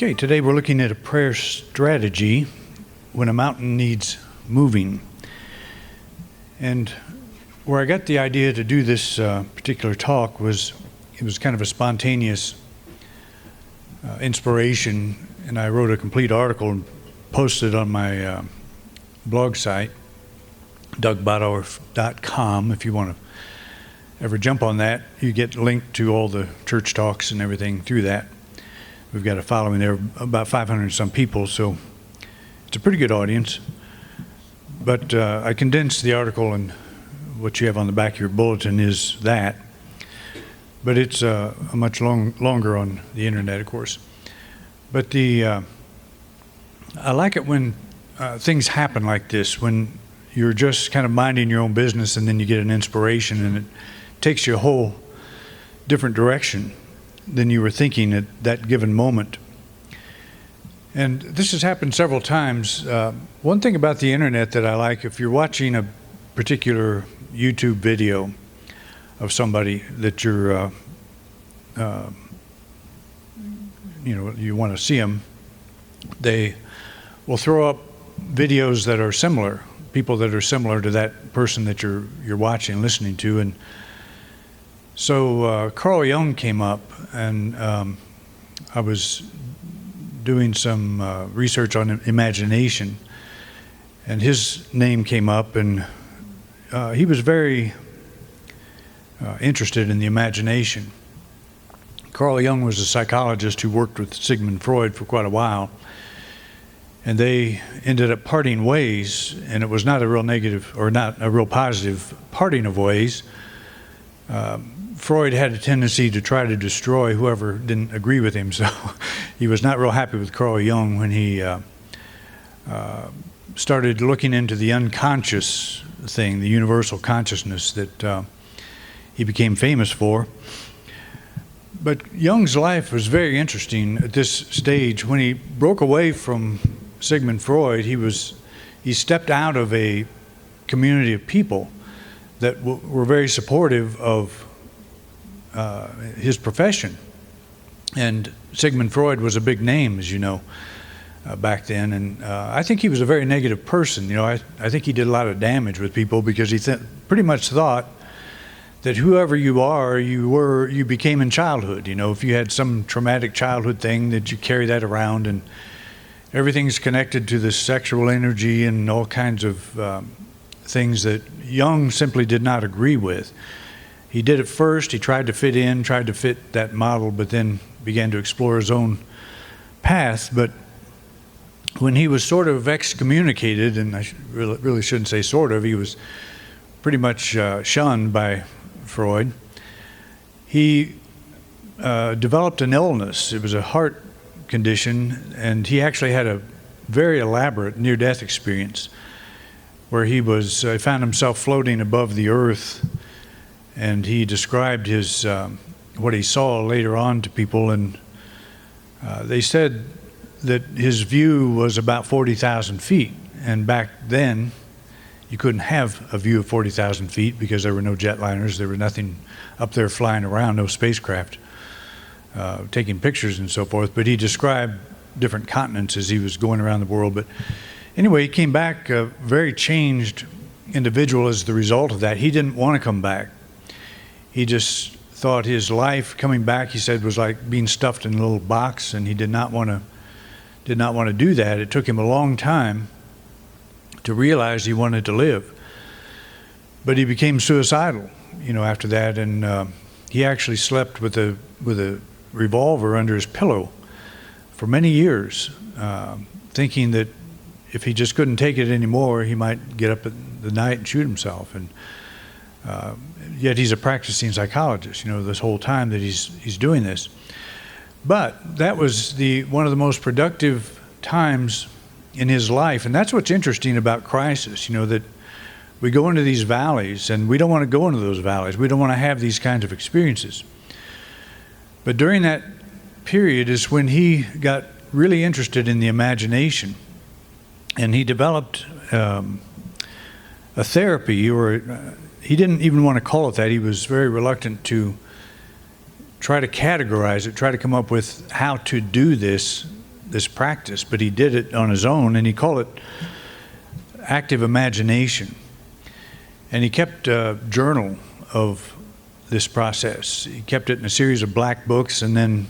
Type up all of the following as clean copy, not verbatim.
Okay, today we're looking at a prayer strategy when a mountain needs moving. And where I got the idea to do this particular talk was, it was kind of a spontaneous inspiration, and I wrote a complete article and posted it on my blog site, dougbottorff.com. If you want to ever jump on that, you get linked to all the church talks and everything through that. We've got a following there, about 500 some people, so it's a pretty good audience. But I condensed the article, and what you have on the back of your bulletin is that. But it's a much longer on the internet, of course. But I like it when things happen like this, when you're just kind of minding your own business and then you get an inspiration and it takes you a whole different direction than you were thinking at that given moment. And this has happened several times. One thing about the internet that I like, if you're watching a particular YouTube video of somebody that you're, you want to see them, they will throw up videos that are similar, people that are similar to that person that you're watching, listening to. And so Carl Jung came up, and I was doing some research on imagination, and his name came up, and he was very interested in the imagination. Carl Jung was a psychologist who worked with Sigmund Freud for quite a while, and they ended up parting ways, and it was not a real negative or not a real positive parting of ways. Freud had a tendency to try to destroy whoever didn't agree with him, so he was not real happy with Carl Jung when he started looking into the unconscious thing, the universal consciousness that he became famous for. But Jung's life was very interesting at this stage. When he broke away from Sigmund Freud, he stepped out of a community of people that were very supportive of his profession. And Sigmund Freud was a big name, as you know, back then. And I think he was a very negative person. You know, I think he did a lot of damage with people because he pretty much thought that whoever you are, you became in childhood. You know, if you had some traumatic childhood thing, that you carry that around, and everything's connected to this sexual energy and all kinds of things that Jung simply did not agree with. He did it first. He tried to fit in, tried to fit that model, but then began to explore his own path. But when he was sort of excommunicated, and I really shouldn't say sort of, he was pretty much shunned by Freud, he developed an illness. It was a heart condition, and he actually had a very elaborate near-death experience where he found himself floating above the earth. And he described what he saw later on to people, and they said that his view was about 40,000 feet. And back then, you couldn't have a view of 40,000 feet because there were no jetliners, there was nothing up there flying around, no spacecraft taking pictures and so forth. But he described different continents as he was going around the world. But anyway, he came back a very changed individual as the result of that. He didn't want to come back. He just thought his life coming back, he said, was like being stuffed in a little box, and he did not want to do that. It took him a long time to realize he wanted to live. But he became suicidal, after that, and he actually slept with a revolver under his pillow for many years, thinking that if he just couldn't take it anymore, he might get up in the night and shoot himself. And yet he's a practicing psychologist, this whole time that he's doing this. But that was one of the most productive times in his life. And that's what's interesting about crisis, that we go into these valleys, and we don't want to go into those valleys. We don't want to have these kinds of experiences. But during that period is when he got really interested in the imagination. And he developed a therapy, or he didn't even want to call it that. He was very reluctant to try to categorize it, try to come up with how to do this this practice, but he did it on his own, and he called it active imagination. And he kept a journal of this process. He kept it in a series of black books, and then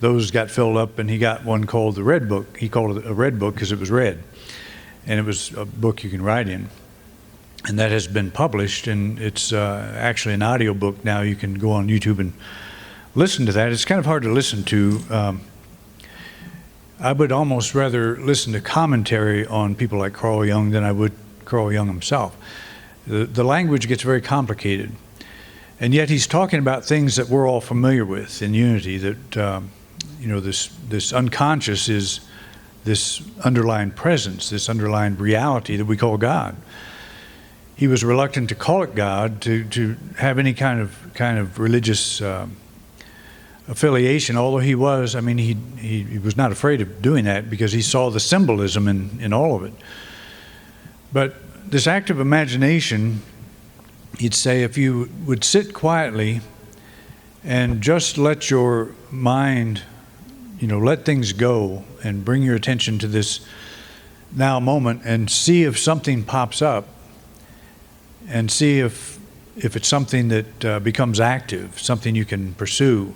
those got filled up, and he got one called the Red Book. He called it a Red Book because it was red, and it was a book you can write in. And that has been published, and it's actually an audio book now. You can go on YouTube and listen to that. It's kind of hard to listen to. I would almost rather listen to commentary on people like Carl Jung than I would Carl Jung himself. The language gets very complicated, and yet he's talking about things that we're all familiar with in unity, that this unconscious is this underlying presence, this underlying reality that we call God. He was reluctant to call it God, to have any kind of religious affiliation, although he was. I mean, he was not afraid of doing that because he saw the symbolism in all of it. But this active imagination, he'd say, if you would sit quietly and just let your mind, let things go and bring your attention to this now moment and see if something pops up, and see if it's something that becomes active, something you can pursue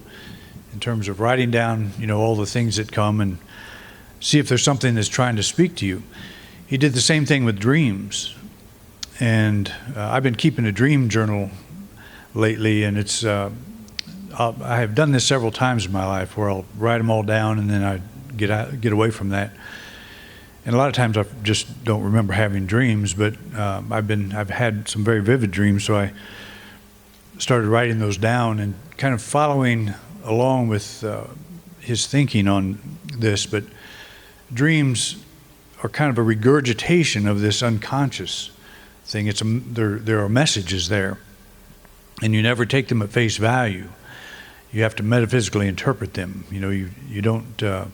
in terms of writing down, all the things that come, and see if there's something that's trying to speak to you. He did the same thing with dreams. And I've been keeping a dream journal lately, and it's I have done this several times in my life where I'll write them all down and then I get away from that. And a lot of times I just don't remember having dreams, but I've had some very vivid dreams, so I started writing those down and kind of following along with his thinking on this. But dreams are kind of a regurgitation of this unconscious thing. There are messages there, and you never take them at face value. You have to metaphysically interpret them. You don't.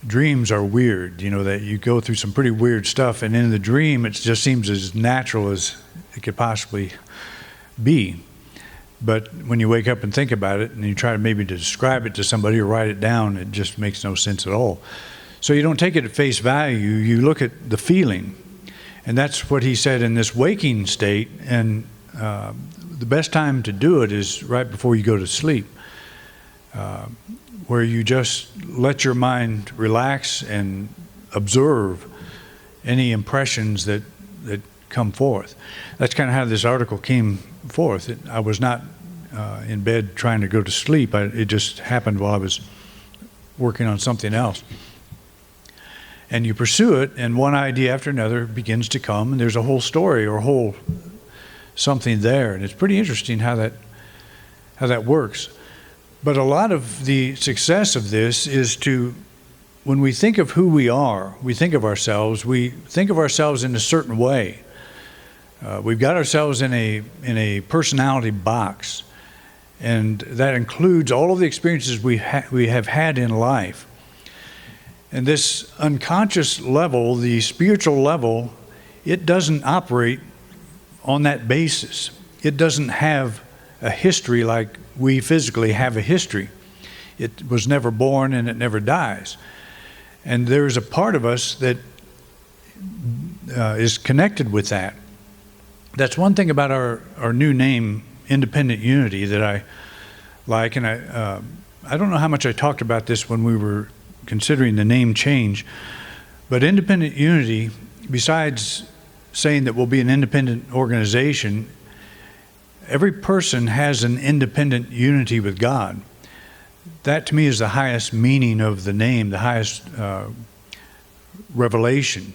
Dreams are weird. That you go through some pretty weird stuff, and in the dream, it just seems as natural as it could possibly be. But when you wake up and think about it, and you try to maybe describe it to somebody or write it down, it just makes no sense at all. So you don't take it at face value. You look at the feeling. And that's what he said in this waking state. And the best time to do it is right before you go to sleep, where you just let your mind relax and observe any impressions that come forth. That's kind of how this article came forth. I was not in bed trying to go to sleep. It just happened while I was working on something else. And you pursue it, and one idea after another begins to come, and there's a whole story or a whole something there. And it's pretty interesting how that works. But a lot of the success of this is when we think of who we are, we think of ourselves in a certain way. We've got ourselves in a personality box, and that includes all of the experiences we have had in life. And this unconscious level, the spiritual level, it doesn't operate on that basis. It doesn't have a history like we physically have a history. It was never born and it never dies. And there's a part of us that is connected with that. That's one thing about our new name, Independent Unity, that I like. And I don't know how much I talked about this when we were considering the name change, but Independent Unity, besides saying that we'll be an independent organization, every person has an independent unity with God. That to me is the highest meaning of the name, the highest revelation.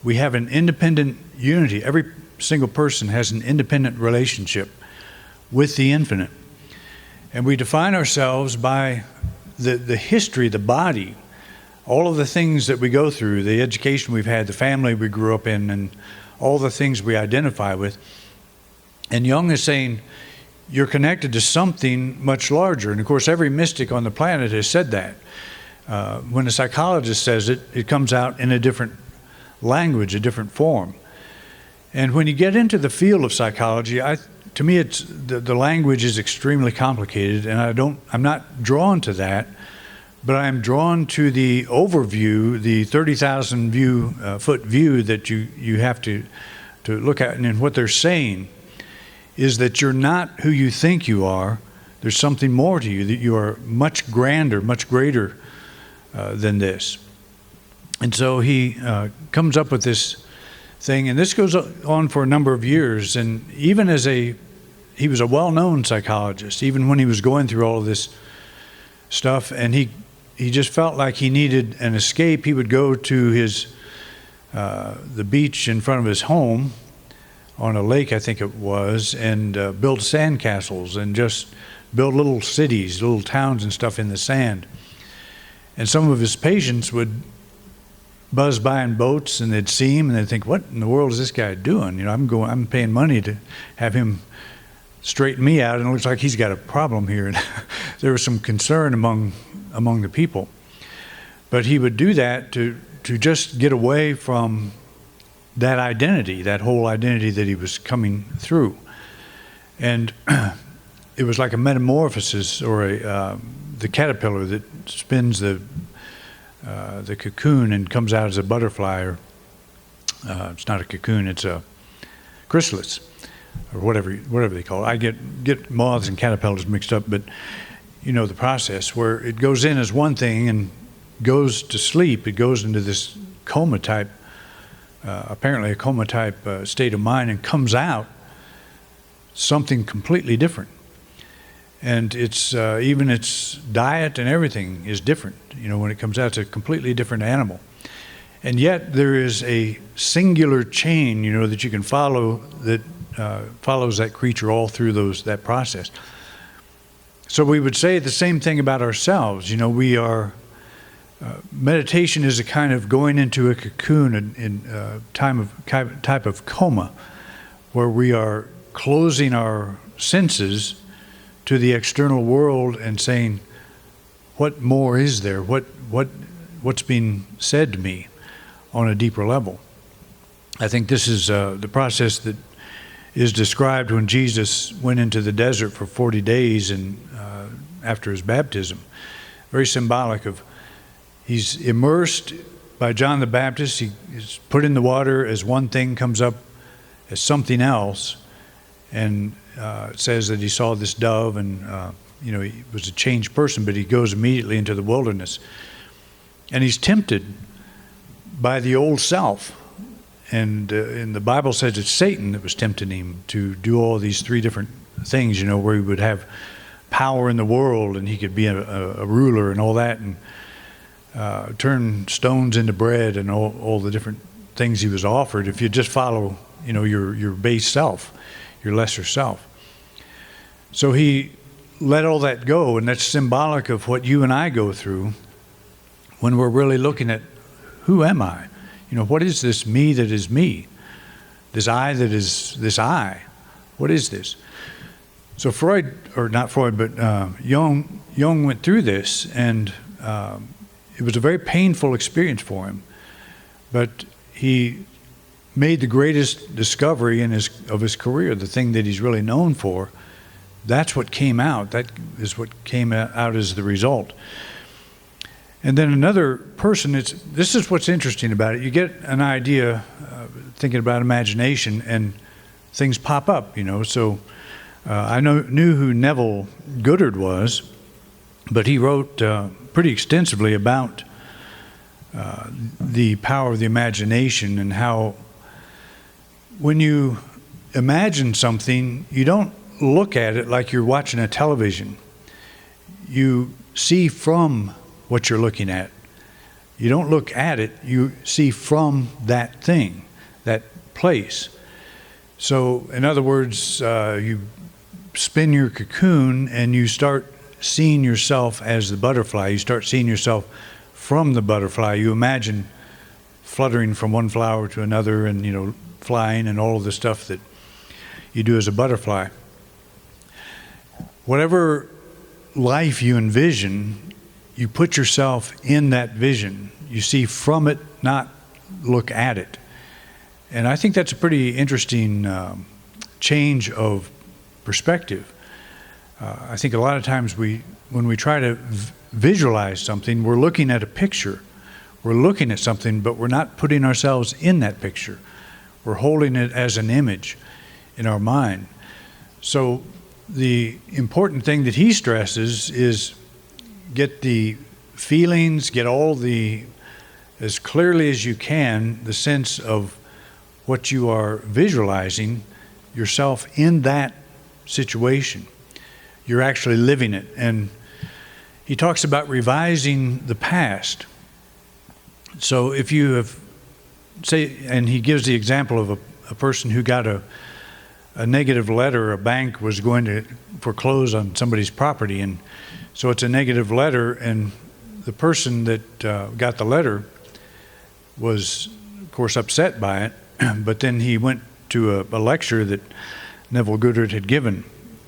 We have an independent unity. Every single person has an independent relationship with the infinite. And we define ourselves by the history, the body, all of the things that we go through, the education we've had, the family we grew up in, and all the things we identify with. And Jung is saying you're connected to something much larger. And of course, every mystic on the planet has said that. When a psychologist says it, it comes out in a different language, a different form. And when you get into the field of psychology, to me, the language is extremely complicated, and I'm not drawn to that. but I'm drawn to the overview, the 30,000 foot view that you have to look at. And what they're saying is that you're not who you think you are. There's something more to you, that you are much grander, much greater than this. And so he comes up with this thing, and this goes on for a number of years. And even as he was a well-known psychologist, even when he was going through all of this stuff, and he just felt like he needed an escape, he would go to the beach in front of his home on a lake, I think it was, and build sandcastles and just build little cities, little towns and stuff in the sand. And some of his patients would buzz by in boats, and they'd see him and they'd think, what in the world is this guy doing? You know, I'm paying money to have him straighten me out, and it looks like he's got a problem here. And there was some concern among the people. But he would do that to just get away from that identity, that whole identity that he was coming through. And it was like a metamorphosis, or the caterpillar that spins the cocoon and comes out as a butterfly, or it's not a cocoon, it's a chrysalis, or whatever they call it. I get moths and caterpillars mixed up, but you know the process, where it goes in as one thing and goes to sleep. It goes into this coma type, apparently a coma type state of mind, and comes out something completely different. And it's even its diet and everything is different. You know, when it comes out, it's a completely different animal. And yet there is a singular chain, you know, that you can follow that follows that creature all through that process. So we would say the same thing about ourselves. You know, we are, meditation is a kind of going into a cocoon in type of coma, where we are closing our senses to the external world and saying, what more is there? What's being said to me on a deeper level? I think this is the process that is described when Jesus went into the desert for 40 days and after his baptism. Very symbolic of, he's immersed by John the Baptist. He is put in the water as one thing, comes up as something else, and it says that he saw this dove, and you know, he was a changed person, but he goes immediately into the wilderness. And he's tempted by the old self. And the Bible says it's Satan that was tempting him to do all these three different things, you know, where he would have power in the world, and he could be a ruler and all that, and turn stones into bread, and all the different things he was offered if you just follow, you know, your base self, your lesser self. So he let all that go, and that's symbolic of what you and I go through when we're really looking at, who am I? You know, what is this me that is me? This I that is this I? What is this? So Freud, or not Freud, but Jung went through this, and it was a very painful experience for him. But he made the greatest discovery of his career, the thing that he's really known for. That's what came out. That is what came out as the result. And then another person, this is what's interesting about it. You get an idea, thinking about imagination, and things pop up, you know. So I knew who Neville Goddard was, but he wrote pretty extensively about the power of the imagination, and how when you imagine something, you don't look at it like you're watching a television. You see from what you're looking at. You don't look at it, you see from that thing, that place. So in other words, you spin your cocoon and you start seeing yourself as the butterfly. You start seeing yourself from the butterfly. You imagine fluttering from one flower to another, and, you know, flying, and all of the stuff that you do as a butterfly. Whatever life you envision, you put yourself in that vision. You see from it, not look at it. And I think that's a pretty interesting change of perspective. I think a lot of times when we try to visualize something, we're looking at a picture. We're looking at something, but we're not putting ourselves in that picture. We're holding it as an image in our mind. So the important thing that he stresses is get the feelings, get all the, as clearly as you can, the sense of what you are visualizing yourself in that situation. You're actually living it. And he talks about revising the past. So if you have, say, and he gives the example of a person who got a negative letter, a bank was going to foreclose on somebody's property, and so it's a negative letter, and the person that got the letter was, of course, upset by it, but then he went to a lecture that Neville Goddard had given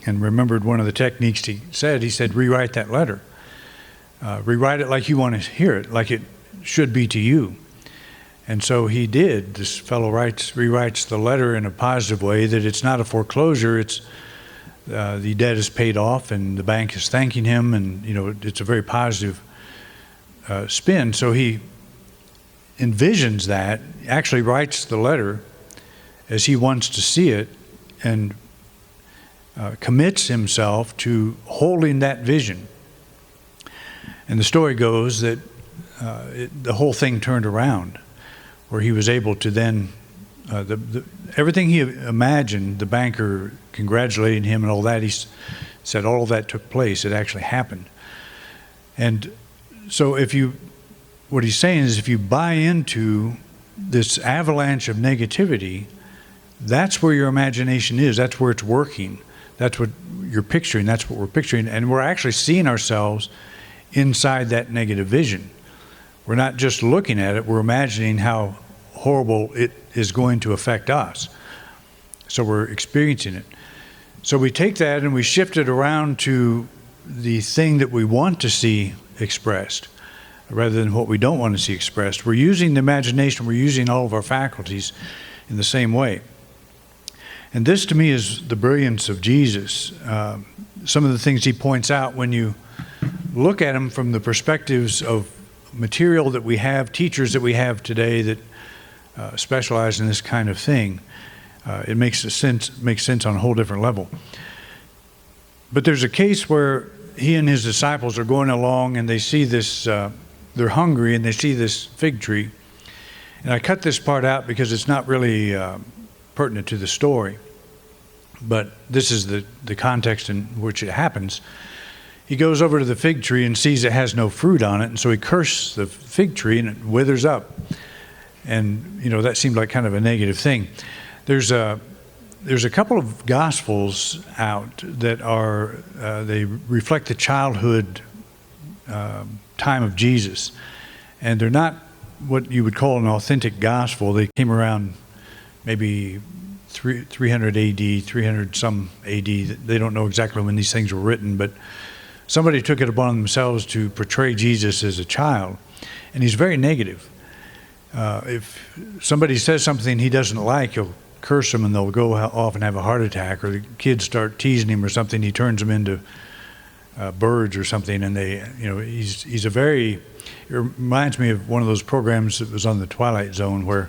and remembered one of the techniques he said, rewrite that letter. Rewrite it like you want to hear it, like it should be to you. And so he did. This fellow rewrites the letter in a positive way, that it's not a foreclosure, it's the debt is paid off and the bank is thanking him, and it's a very positive spin. So he envisions that, actually writes the letter as he wants to see it, and commits himself to holding that vision. And the story goes that the whole thing turned around, where he was able to then, everything he imagined, the banker congratulating him and all that, he said all of that took place. It actually happened. And so what he's saying is, if you buy into this avalanche of negativity, that's where your imagination is. That's where it's working. That's what you're picturing. That's what we're picturing. And we're actually seeing ourselves inside that negative vision. We're not just looking at it, we're imagining how horrible it is going to affect us. So we're experiencing it. So we take that and we shift it around to the thing that we want to see expressed, rather than what we don't want to see expressed. We're using the imagination, we're using all of our faculties in the same way. And this, to me, is the brilliance of Jesus. Some of the things he points out, when you look at him from the perspectives of material that we have, teachers that we have today that specialize in this kind of thing, it makes sense on a whole different level. But there's a case where he and his disciples are going along, and they see this, they're hungry, and they see this fig tree. And I cut this part out because it's not really pertinent to the story, but this is the context in which it happens. He goes over to the fig tree and sees it has no fruit on it, and so he curses the fig tree, and it withers up. And that seemed like kind of a negative thing. There's a couple of gospels out that are they reflect the childhood time of Jesus, and they're not what you would call an authentic gospel. They came around maybe 300 AD, 300 some AD. They don't know exactly when these things were written, but somebody took it upon themselves to portray Jesus as a child, and he's very negative. If somebody says something he doesn't like, he'll curse them, and they'll go off and have a heart attack, or the kids start teasing him or something, he turns them into birds or something, and he's a very, it reminds me of one of those programs that was on the Twilight Zone, where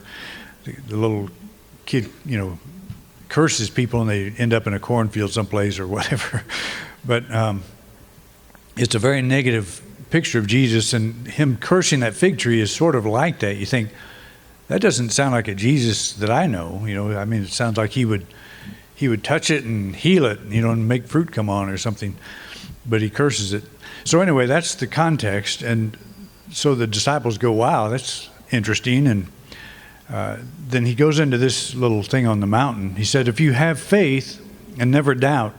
the little kid, curses people and they end up in a cornfield someplace or whatever. But it's a very negative picture of Jesus, and him cursing that fig tree is sort of like that. You think, that doesn't sound like a Jesus that I know. It sounds like he would touch it and heal it, and make fruit come on or something, but he curses it. So anyway, that's the context. And so the disciples go, wow, that's interesting. And then he goes into this little thing on the mountain. He said, if you have faith and never doubt,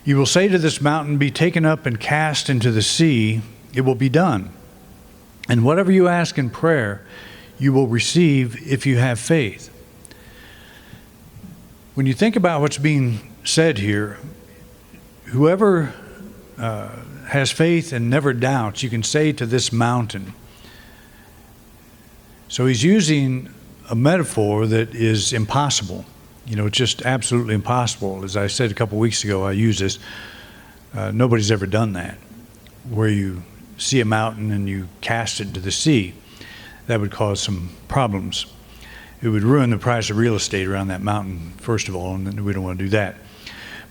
you will say to this mountain, be taken up and cast into the sea, it will be done. And whatever you ask in prayer, you will receive if you have faith. When you think about what's being said here, whoever has faith and never doubts, you can say to this mountain. So he's using a metaphor that is impossible. It's just absolutely impossible. As I said a couple weeks ago, I use this. Nobody's ever done that, where you see a mountain and you cast it into the sea. That would cause some problems. It would ruin the price of real estate around that mountain, first of all, and we don't want to do that.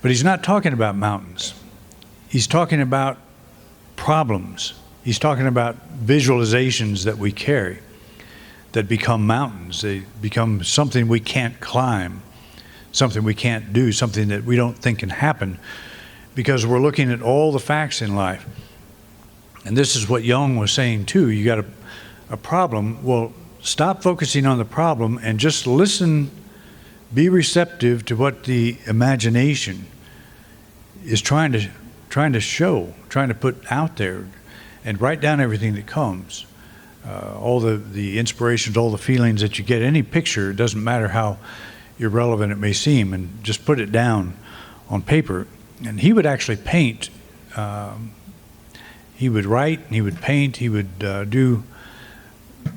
But he's not talking about mountains. He's talking about problems. He's talking about visualizations that we carry that become mountains. They become something we can't climb, something we can't do, something that we don't think can happen, because we're looking at all the facts in life. And this is what Jung was saying too. You got a problem. Well, stop focusing on the problem and just listen, be receptive to what the imagination is trying to show, trying to put out there, and write down everything that comes. All the inspirations, all the feelings that you get, any picture, it doesn't matter how irrelevant it may seem, and just put it down on paper. And he would actually paint. He would write, he would paint, he would do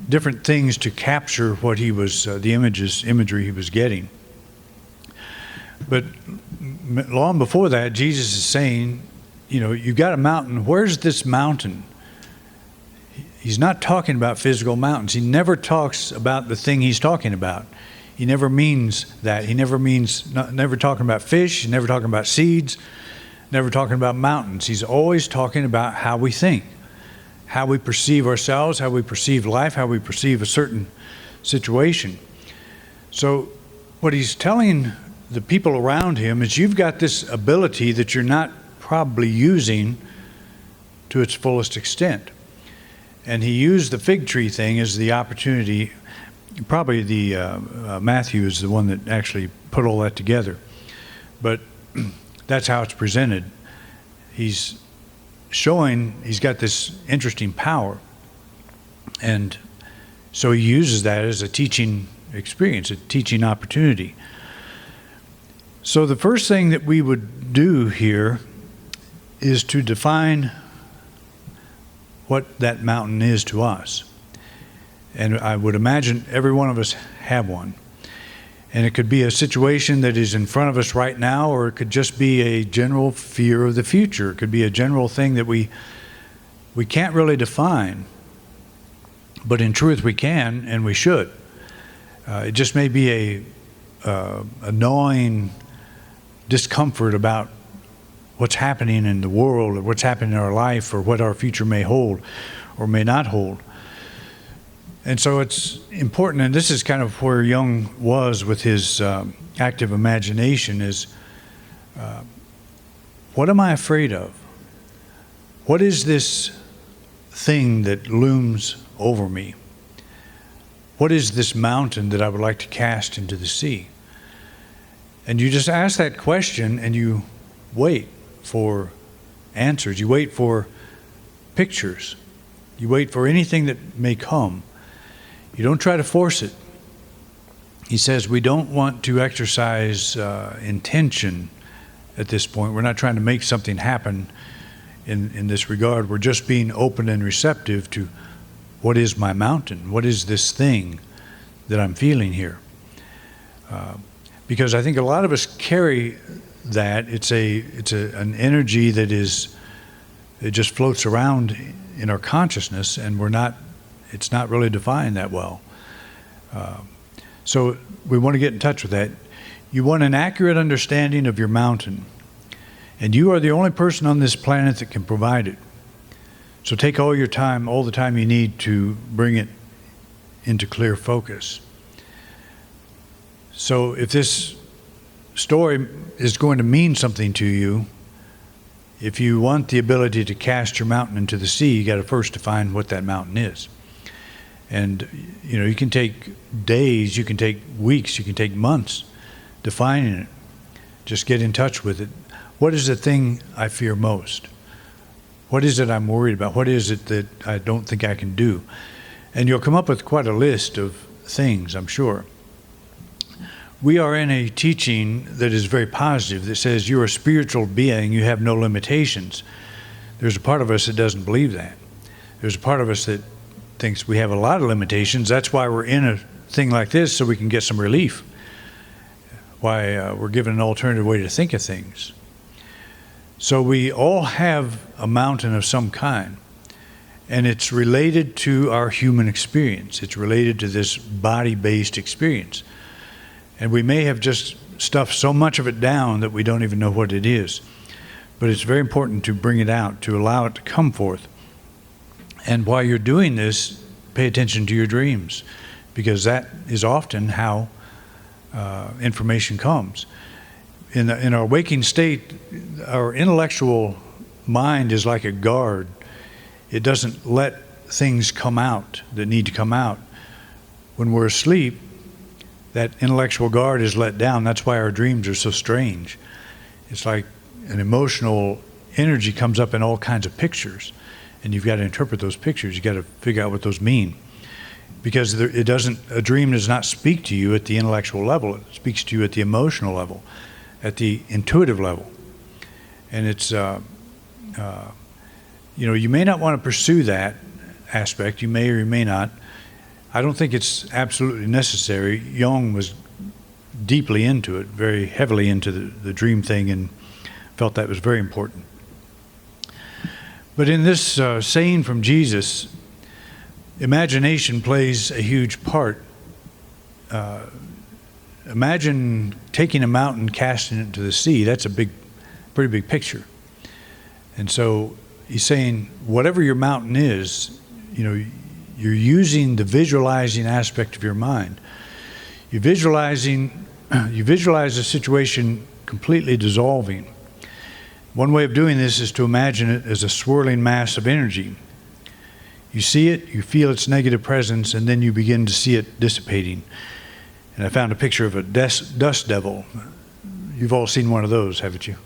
different things to capture what he was, the imagery he was getting. But long before that, Jesus is saying, you've got a mountain. Where's this mountain? He's not talking about physical mountains. He never talks about the thing he's talking about. He never means that. He never talking about fish, never talking about seeds, never talking about mountains. He's always talking about how we think, how we perceive ourselves, how we perceive life, how we perceive a certain situation. So what he's telling the people around him is, you've got this ability that you're not probably using to its fullest extent. And he used the fig tree thing as the opportunity. Probably Matthew is the one that actually put all that together. But that's how it's presented. He's showing he's got this interesting power. And so he uses that as a teaching experience, a teaching opportunity. So the first thing that we would do here is to define what that mountain is to us. And I would imagine every one of us have one. And it could be a situation that is in front of us right now, or it could just be a general fear of the future. It could be a general thing that we can't really define, but in truth we can, and we should. It just may be a gnawing discomfort about what's happening in the world, or what's happening in our life, or what our future may hold or may not hold. And so it's important, and this is kind of where Jung was with his active imagination, is what am I afraid of? What is this thing that looms over me? What is this mountain that I would like to cast into the sea? And you just ask that question, and you wait for answers. You wait for pictures. You wait for anything that may come. You don't try to force it. He says we don't want to exercise intention at this point. We're not trying to make something happen in this regard. We're just being open and receptive to what is my mountain? What is this thing that I'm feeling here? Because I think a lot of us carry that. It's an energy that it just floats around in our consciousness, and it's not really defined that well. So we want to get in touch with that. You want an accurate understanding of your mountain, and you are the only person on this planet that can provide it. So take all your time, all the time you need to bring it into clear focus. So if this story is going to mean something to you, if you want the ability to cast your mountain into the sea, you got to first define what that mountain is. And you can take days, you can take weeks, you can take months defining it. Just get in touch with it. What is the thing I fear most? What is it I'm worried about? What is it that I don't think I can do? And you'll come up with quite a list of things, I'm sure. We are in a teaching that is very positive, that says you're a spiritual being, you have no limitations. There's a part of us that doesn't believe that. There's a part of us that thinks we have a lot of limitations. That's why we're in a thing like this, so we can get some relief. Why we're given an alternative way to think of things. So we all have a mountain of some kind, and it's related to our human experience. It's related to this body-based experience. And we may have just stuffed so much of it down that we don't even know what it is. But it's very important to bring it out, to allow it to come forth. And while you're doing this, pay attention to your dreams, because that is often how information comes. In our waking state, our intellectual mind is like a guard. It doesn't let things come out that need to come out. When we're asleep, that intellectual guard is let down. That's why our dreams are so strange. It's like an emotional energy comes up in all kinds of pictures, and you've got to interpret those pictures. You've got to figure out what those mean. Because a dream does not speak to you at the intellectual level. It speaks to you at the emotional level, at the intuitive level. And it's, you may not want to pursue that aspect. You may or you may not. I don't think it's absolutely necessary. Jung was deeply into it, very heavily into the dream thing, and felt that was very important. But in this saying from Jesus, imagination plays a huge part. Imagine taking a mountain, casting it into the sea. That's a pretty big picture. And so he's saying, whatever your mountain is, you're using the visualizing aspect of your mind. You visualize the situation completely dissolving. One way of doing this is to imagine it as a swirling mass of energy. You see it, you feel its negative presence, and then you begin to see it dissipating. And I found a picture of a dust devil. You've all seen one of those, haven't you?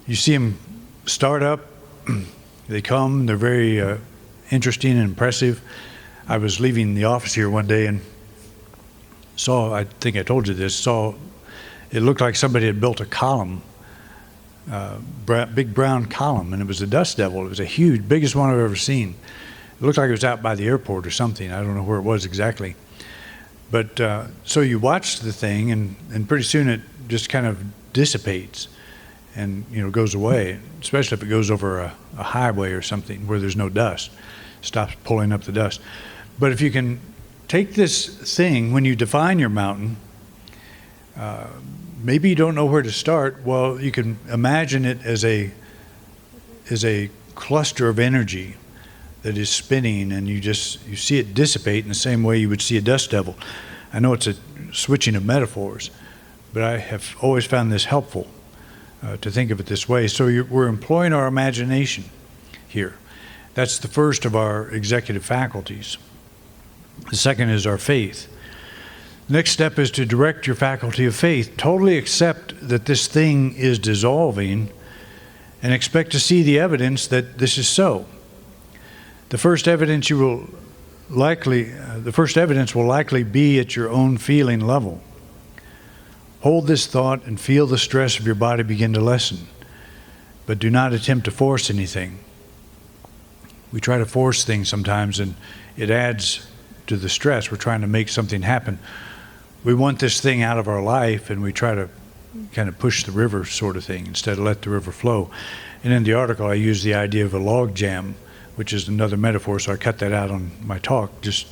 You see them start up, they come, they're very interesting and impressive. I was leaving the office here one day and saw, I think I told you this, it looked like somebody had built a column, big brown column, and it was a dust devil. It was a huge, biggest one I've ever seen. It looked like it was out by the airport or something. I don't know where it was exactly. But so you watch the thing, and pretty soon it just kind of dissipates and goes away, especially if it goes over a highway or something where there's no dust. Stops pulling up the dust. But if you can take this thing, when you define your mountain, maybe you don't know where to start. Well, you can imagine it as a cluster of energy that is spinning, and you see it dissipate in the same way you would see a dust devil. I know it's a switching of metaphors, but I have always found this helpful to think of it this way. So we're employing our imagination here. That's the first of our executive faculties. The second is our faith. The next step is to direct your faculty of faith. Totally accept that this thing is dissolving and expect to see the evidence that this is so. The first evidence will likely be at your own feeling level. Hold this thought and feel the stress of your body begin to lessen, but do not attempt to force anything. We try to force things sometimes, and it adds to the stress. We're trying to make something happen. We want this thing out of our life, and we try to kind of push the river sort of thing instead of let the river flow. And in the article, I use the idea of a log jam, which is another metaphor, so I cut that out on my talk just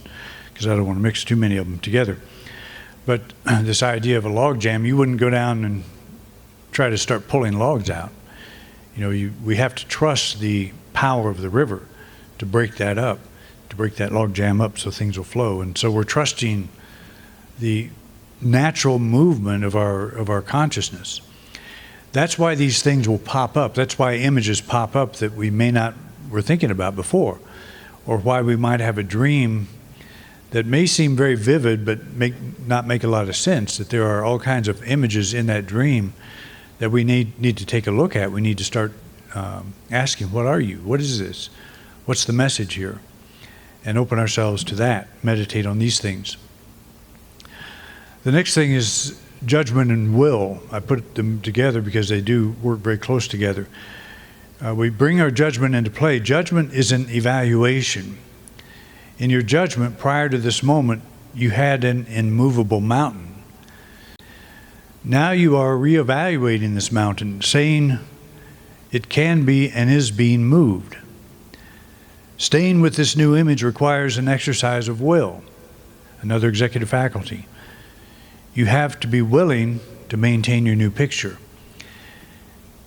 because I don't want to mix too many of them together. But this idea of a log jam, you wouldn't go down and try to start pulling logs out. We have to trust the power of the river to break that up, to break that log jam up so things will flow. And so we're trusting the natural movement of our consciousness. That's why these things will pop up. That's why images pop up that we may not were thinking about before, or why we might have a dream that may seem very vivid but not make a lot of sense, that there are all kinds of images in that dream that we need to take a look at. We need to start asking, what are you? What is this? What's the message here? And open ourselves to that. Meditate on these things. The next thing is judgment and will. I put them together because they do work very close together. We bring our judgment into play. Judgment is an evaluation. In your judgment, prior to this moment, you had an immovable mountain. Now you are reevaluating this mountain, saying It can be and is being moved. Staying with this new image requires an exercise of will, another executive faculty. You have to be willing to maintain your new picture.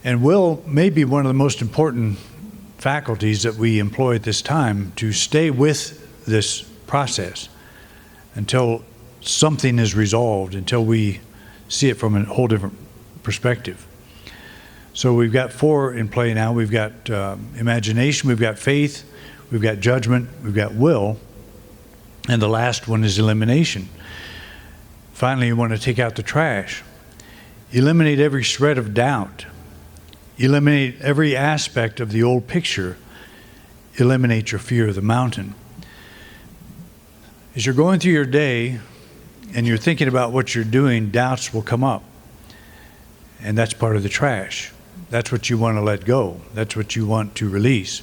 And will may be one of the most important faculties that we employ at this time, to stay with this process until something is resolved, until we see it from a whole different perspective. So we've got 4 in play now. We've got imagination, we've got faith, we've got judgment, we've got will, and the last one is elimination. Finally, you want to take out the trash. Eliminate every shred of doubt. Eliminate every aspect of the old picture. Eliminate your fear of the mountain. As you're going through your day and you're thinking about what you're doing, doubts will come up. And that's part of the trash. That's what you want to let go. That's what you want to release.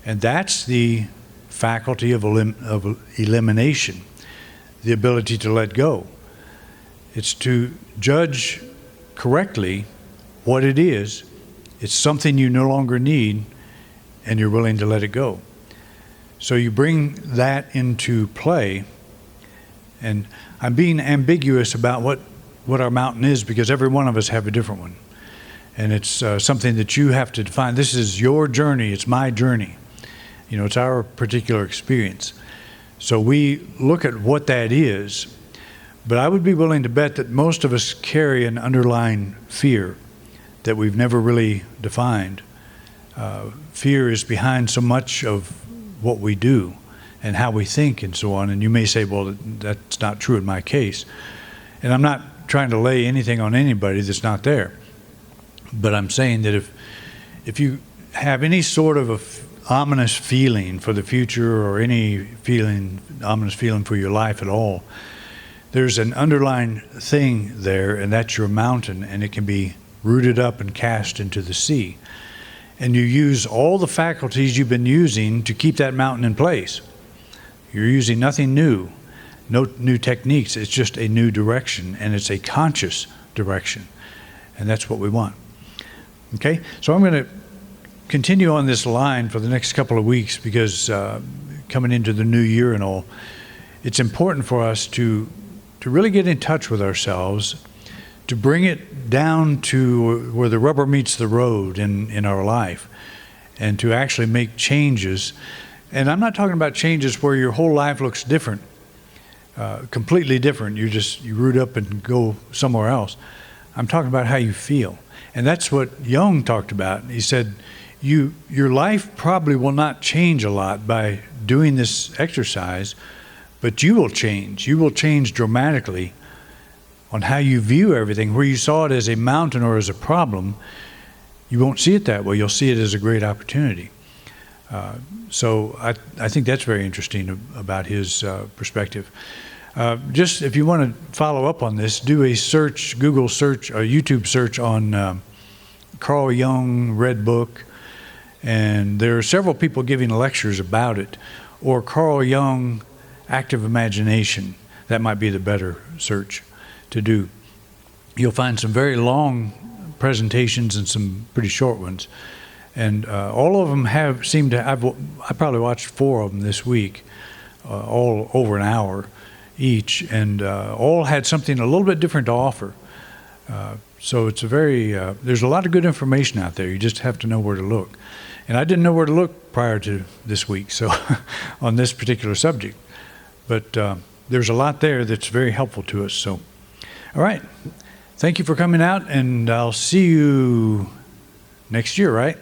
And that's the faculty of elimination, the ability to let go. It's to judge correctly what it is. It's something you no longer need, and you're willing to let it go. So you bring that into play, and I'm being ambiguous about what our mountain is, because every one of us have a different one. And it's something that you have to define. This is your journey, it's my journey. You know, it's our particular experience. So we look at what that is, but I would be willing to bet that most of us carry an underlying fear that we've never really defined. Fear is behind so much of what we do and how we think and so on. And you may say, well, that's not true in my case. And I'm not trying to lay anything on anybody that's not there. But I'm saying that if you have any sort of a ominous feeling for the future, or any ominous feeling for your life at all, there's an underlying thing there, and that's your mountain, and it can be rooted up and cast into the sea. And you use all the faculties you've been using to keep that mountain in place. You're using nothing new, no new techniques. It's just a new direction, and it's a conscious direction. And that's what we want. Okay? So I'm going to continue on this line for the next couple of weeks, because coming into the new year and all, it's important for us to really get in touch with ourselves, to bring it down to where the rubber meets the road in our life, and to actually make changes. And I'm not talking about changes where your whole life looks different, completely different. You root up and go somewhere else. I'm talking about how you feel. And that's what Jung talked about. He said, your life probably will not change a lot by doing this exercise, but you will change. You will change dramatically on how you view everything. Where you saw it as a mountain or as a problem, you won't see it that way. You'll see it as a great opportunity. So I think that's very interesting about his perspective. Just if you want to follow up on this, do a search, Google search, a YouTube search on Carl Jung Red Book, and there are several people giving lectures about it, or Carl Jung Active Imagination. That might be the better search to do. You'll find some very long presentations and some pretty short ones, and all of them I probably watched 4 of them this week, all over an hour each, and all had something a little bit different to offer. So it's there's a lot of good information out there. You just have to know where to look. And I didn't know where to look prior to this week, so on this particular subject. But there's a lot there that's very helpful to us. So, all right. Thank you for coming out, and I'll see you next year, right?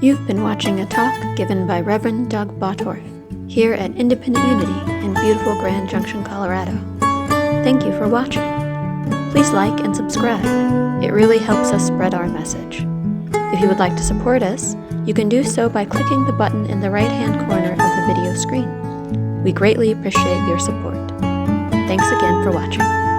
You've been watching a talk given by Reverend Doug Bottorff here at Independent Unity in beautiful Grand Junction, Colorado. Thank you for watching. Please like and subscribe. It really helps us spread our message. If you would like to support us, you can do so by clicking the button in the right-hand corner of the video screen. We greatly appreciate your support. Thanks again for watching.